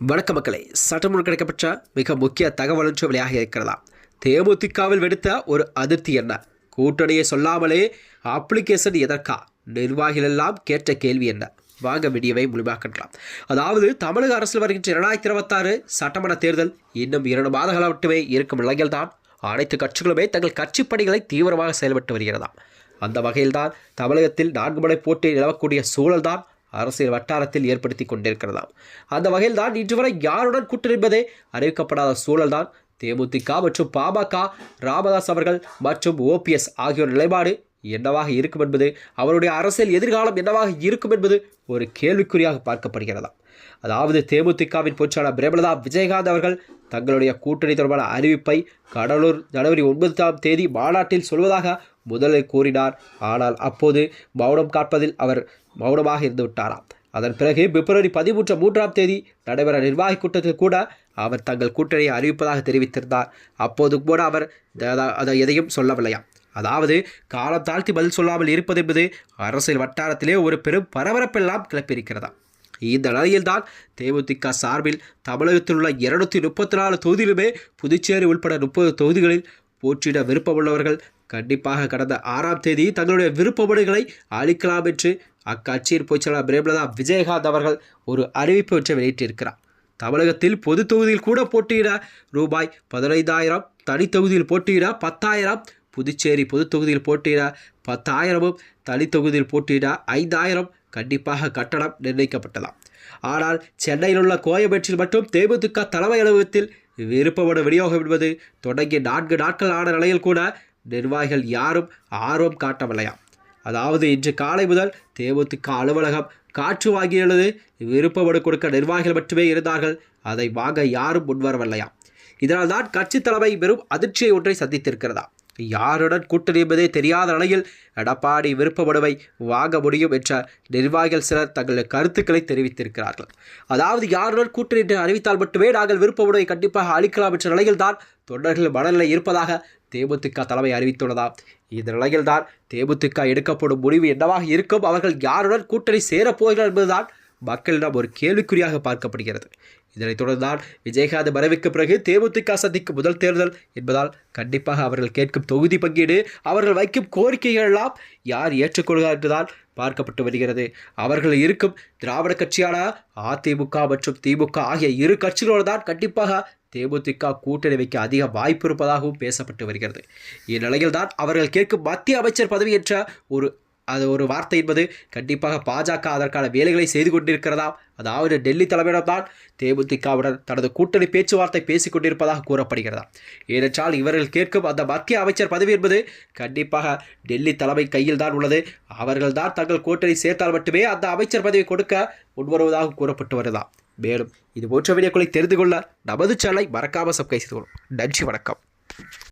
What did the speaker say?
வணக்க மக்களே, சட்டமுன் கிடைக்கப்பட்ட மிக முக்கிய தகவல் ஒன்று வெளியாக இருக்கிறதா? தேமுதிகவில் வெடித்த ஒரு அதிர்ச்சி என்ன? கூட்டணியை சொல்லாமலே அப்ளிகேஷன் எதற்கா? நிர்வாகிகள் எல்லாம் கேட்ட கேள்வி என்ன? வாங்க வீடியோவை முழுமையாக்கலாம். அதாவது தமிழக அரசில் வருகின்ற 2026 சட்டமன்ற தேர்தல் இன்னும் 2 மாதங்கள் மட்டுமே இருக்கும் நிலையில் தான் அனைத்து கட்சிகளுமே தங்கள் கட்சி பணிகளை தீவிரமாக செயல்பட்டு வருகிறதாம். அந்த வகையில்தான் தமிழகத்தில் 4 முறை போட்டி நிலவக்கூடிய சூழல்தான் அரசியல் வட்டாரத்தில் ஏற்படுத்தி கொண்டிருக்கிறதாம். அந்த வகையில் தான் இன்று வரை யாருடன் கூட்டணி என்பதே அறிவிக்கப்படாத சூழல் தான் தேமுதிக மற்றும் பாமக, ராமதாஸ் அவர்கள் மற்றும் ஓபிஎஸ் ஆகியோர் நிலைப்பாடு என்னவாக இருக்கும் என்பது, அவருடைய அரசியல் எதிர்காலம் என்னவாக இருக்கும் என்பது ஒரு கேள்விக்குறியாக பார்க்கப்படுகிறதாம். அதாவது தேமுதிகவின் பொதுச்செயலாளர் பிரேமலதா விஜயகாந்த் அவர்கள் தங்களுடைய கூட்டணி தொடர்பான அறிவிப்பை கடலூர் ஜனவரி 9ஆம் தேதி மாநாட்டில் சொல்வதாக முதலில் கூறினார். ஆனால் அப்போது மௌனம் காப்பதில் அவர் மௌனமாக இருந்து விட்டாராம். அதன் பிறகு பிப்ரவரி 13ஆம் தேதி நடைபெற நிர்வாகி கூட்டத்தில் கூட அவர் தங்கள் கூட்டணியை அறிவிப்பதாக தெரிவித்திருந்தார். அப்போது கூட அவர் அதை எதையும் சொல்லவில்லையாம். அதாவது காலம் தாழ்த்தி பதில் சொல்லாமல் இருப்பது என்பது அரசியல் வட்டாரத்திலே ஒரு பெரும் பரபரப்பெல்லாம் கிளப்பியிருக்கிறதா. இந்த நிலையில்தான் தேமுதிக சார்பில் தமிழகத்தில் உள்ள 234 தொகுதியிலுமே புதுச்சேரி உட்பட 30 தொகுதிகளில் போட்டியிட விருப்பமுள்ளவர்கள் கண்டிப்பாக கடந்த 6ஆம் தேதி தங்களுடைய விருப்பமனுகளை அளிக்கலாம் என்று அக்கட்சியின் பொதுச்செயலாளர் பிரேமலதா விஜயகாந்த் அவர்கள் ஒரு அறிவிப்பு ஒன்றை வெளியிட்டிருக்கிறார். தமிழகத்தில் பொது தொகுதியில் கூட போட்டியிட ரூபாய் 15,000, தனி தொகுதியில் போட்டியிட 10,000, புதுச்சேரி பொது தொகுதியில் போட்டியிட 10,000, தனி தொகுதியில் போட்டியிட 5,000 கண்டிப்பாக கட்டணம் நிர்ணயிக்கப்பட்டதாம். ஆனால் சென்னையில் உள்ள கோயம்பேட்டில் மட்டும் தேமுதிக தலைமை அலுவலகத்தில் விருப்பமனு விநியோகம் என்பது தொடங்கி 4 நாட்கள் ஆன நிலையில் கூட நிர்வாகிகள் யாரும் ஆர்வம் காட்டவில்லையாம். அதாவது இன்று காலை முதல் தேமுதிக அலுவலகம் காற்று வாங்கியுள்ளது. விருப்பமனு கொடுக்க நிர்வாகிகள் மட்டுமே இருந்தார்கள். அதை வாங்க யாரும் முன்வரவில்லையாம். இதனால் தான் கட்சி தலைமை பெரும் அதிர்ச்சியை ஒன்றை சந்தித்திருக்கிறதா. யாருடன் கூட்டணி என்பதே தெரியாத நிலையில் எடப்பாடி விருப்பமனுவை வாங்க முடியும் என்ற நிர்வாகிகள் சிலர் தங்கள் கருத்துக்களை தெரிவித்திருக்கிறார்கள். அதாவது யாருடன் கூட்டணி என்று அறிவித்தால் மட்டுமே நாங்கள் விருப்பமனுவை கண்டிப்பாக அளிக்கலாம் என்ற நிலையில் தான் தொண்டர்கள் மனநிலை இருப்பதாக தேமுதிக தலைமை அறிவித்துள்ளதாம். இந்த நிலையில்தான் தேமுதிக எடுக்கப்படும் முடிவு என்னவாக இருக்கும், அவர்கள் யாருடன் கூட்டணி சேரப்போகிறார்கள் என்பதுதான் மக்களிடம் ஒரு கேள்விக்குறியாக பார்க்கப்படுகிறது. இதனைத் தொடர்ந்துதான் விஜயகாந்த் மறைவுக்கு பிறகு தேமுதிக சந்திக்கும் முதல் தேர்தல் என்பதால் கண்டிப்பாக அவர்கள் கேட்கும் தொகுதி பங்கீடு, அவர்கள் வைக்கும் கோரிக்கைகள் எல்லாம் யார் ஏற்றுக்கொள்கிறார் என்றுதான் பார்க்கப்பட்டு வருகிறது. அவர்கள் இருக்கும் திராவிட கட்சியான அதிமுக மற்றும் திமுக ஆகிய இரு கட்சிகளோடு தான் கண்டிப்பாக தேமுதிக கூட்டணி வைக்க அதிக வாய்ப்பு இருப்பதாகவும் பேசப்பட்டு வருகிறது. இந்நிலையில் தான் அவர்கள் கேட்கும் மத்திய அமைச்சர் பதவி என்ற ஒரு வார்த்தை என்பது கண்டிப்பாக பாஜக அதற்கான வேலைகளை செய்து கொண்டிருக்கிறதா. அதாவது டெல்லி தலைமையிடம்தான் தேமுதிகவுடன் தனது கூட்டணி பேச்சுவார்த்தை பேசிக் கொண்டிருப்பதாக கூறப்படுகிறதா. ஏனென்றால் இவர்கள் கேட்கும் அந்த மத்திய அமைச்சர் பதவி என்பது கண்டிப்பாக டெல்லி தலைமை கையில் தான் உள்ளது. அவர்கள் தான் தங்கள் கூட்டணி சேர்த்தால் மட்டுமே அந்த அமைச்சர் பதவி கொடுக்க முன்வருவதாக கூறப்பட்டு வருதா. மேலும் இது போன்ற வீடியோக்களை தெரிந்து கொள்ள நமது சேனலை மறக்காமல் சப்ஸ்கிரைப் செய்து கொள்ளும். நன்றி, வணக்கம்.